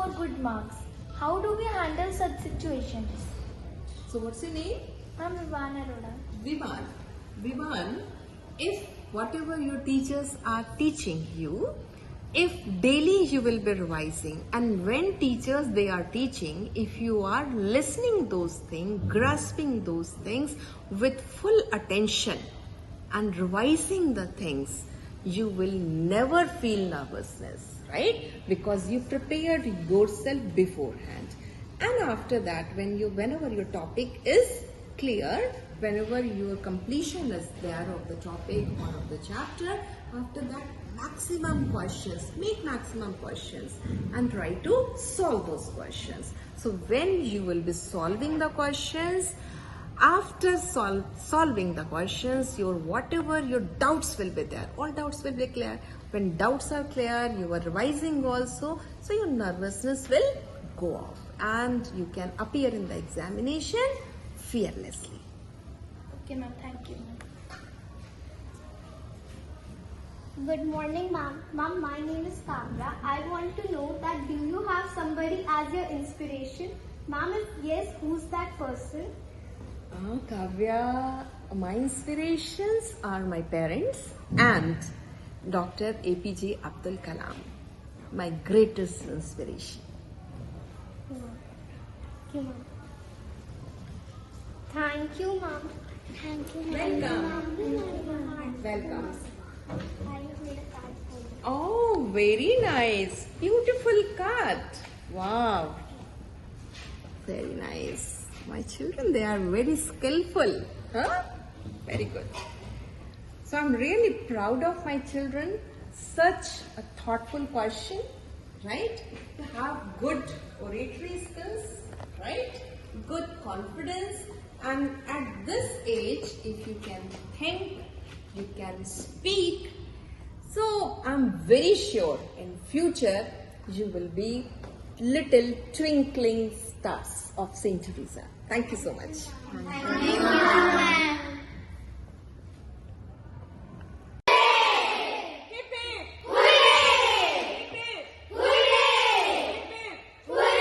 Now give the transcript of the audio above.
for good marks. How do we handle such situations? So what's your name? I'm Ivana Arora. Vivan, if whatever your teachers are teaching you, if daily you will be revising, and when teachers they are teaching, if you are listening those things, grasping those things with full attention and revising the things, you will never feel nervousness, right? Because you prepared yourself beforehand. And after that, whenever your topic is clear, whenever your completion is there of the topic or of the chapter, after that make maximum questions and try to solve those questions. So when you will be solving the questions, after solving the questions, your doubts will be there. All doubts will be clear. When doubts are clear, you are revising also, so your nervousness will go off and you can appear in the examination fearlessly. Okay, ma'am. Thank you. Good morning, ma'am. Ma'am, my name is Kavya. I want to know that do you have somebody as your inspiration? Ma'am, if yes, who's that person? Kavya, my inspirations are my parents and Dr. APJ Abdul Kalam, my greatest inspiration. Thank you, ma'am. Thank you, ma'am. Welcome. I have made a card for you. Oh, very nice. Beautiful cut. Wow. Very nice. My children, they are very skillful. Huh? Very good. So I'm really proud of my children. Such a thoughtful question, right? To have good oratory skills, right? Good confidence. And at this age, if you can think, you can speak. So I'm very sure in future you will be little twinkling stars of St. Teresa. Thank you so much. Thank you.